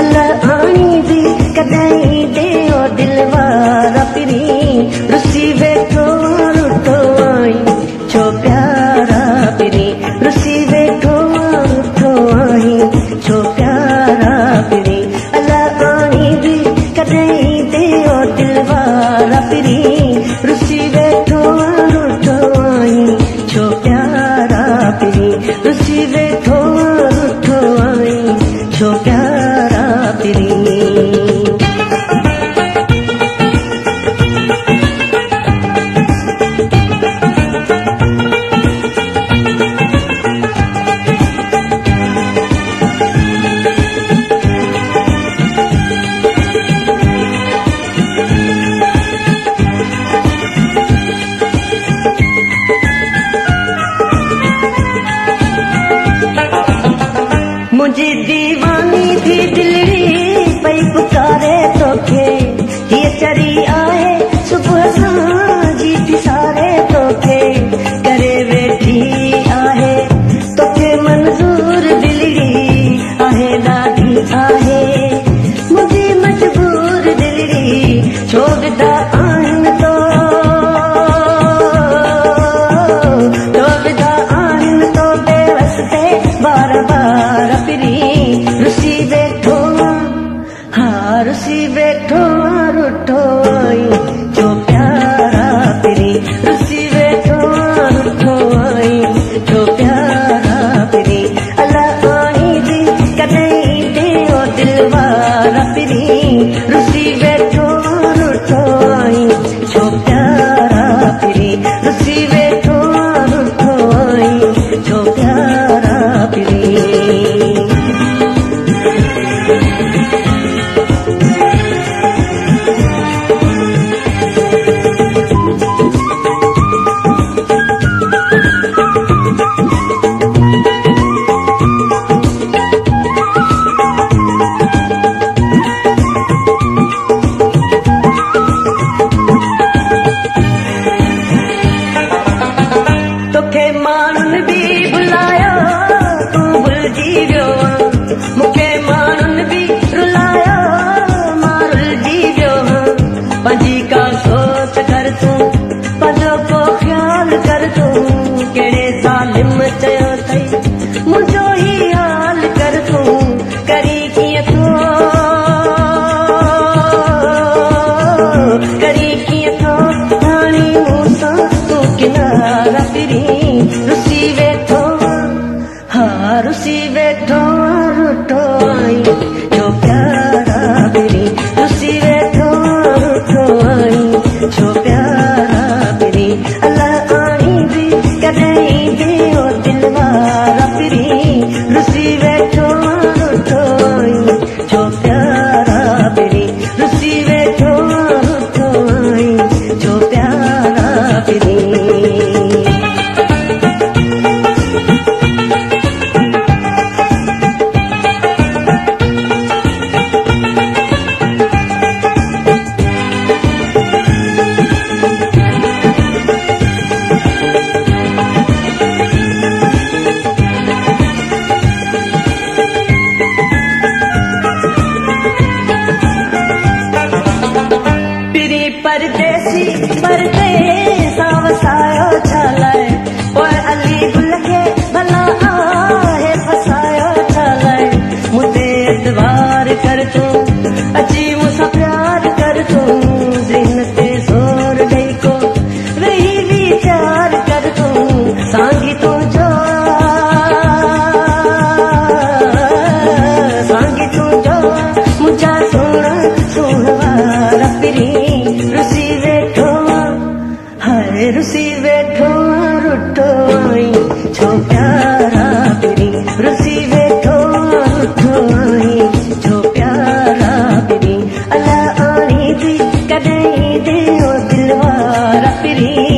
अल्लाह आनी दी कदई दे ओ दिलवारा पिरी रुसी बैठो रुठो आई छो प्यारा पिरी रुसी बैठो रुठो आई छो प्यारा पिरी अल्लाह आनी दी कदई दे ओ दिलवारा पिरी रुसी बैठो रुठो आई छो प्यारा पिरी रुसी बैठो रुठो आई छो प्यारा पिरी मुझे दीवानी थी दिलरी पई पुकारे तोखे ये चरी आए सुबह साजी थी सारे तोखे करे वेठी आहे तोखे मंजूर दिलरी आहे दादी आहे मुझे मजबूर दिलरी छोड़दा आन तो छोड़दा आन तो बेवस्ते बार बार रुसी बैठो हाँ रुसी बैठो रुठो आई जो प्यारा पिरी रुसी बैठो रुठो आई जो प्यारा पिरी अल्लाह आई दी कदई दे ओ दिलवारा पिरी रुसी बैठो रुठो आई जो प्यारा पिरी रुसी बैठो रुठो आई जो प्यारा पिरी मुझो ही हाल कर तू करी किए तो रानी मूसा तू किनारा फिरी रुसी बैठो हाँ रुसी बैठो रुठो आई जो प्यारा फिरी रुसी बैठो रुठो आई जो प्यारा फिरी अल्लाह आनी दी कदई दे ओ दिलवारा फिरी रुसी बैठो रुठो आई जो प्यारा फिरी रुसी बैठो रुठो आई जो प्यारा फिरी परदेसी परदेसा वसायो छालाए ओए अली गुल के भला आहे फसायो छालाए मुझे एतवार कर तू अची मुसा प्यार कर तू दिन ते जोर गई को रही विचार कर तू सांगी तू जो मुझा सोना सोनवारा फिरी रुसी बैठो हाय रुसी बैठो रुठो आई छो प्यारा पिरी रुसी बैठो रुठो आई छो प्यारा पिरी अल्लाह आनी दी कदई दे ओ दिलवारा पिरी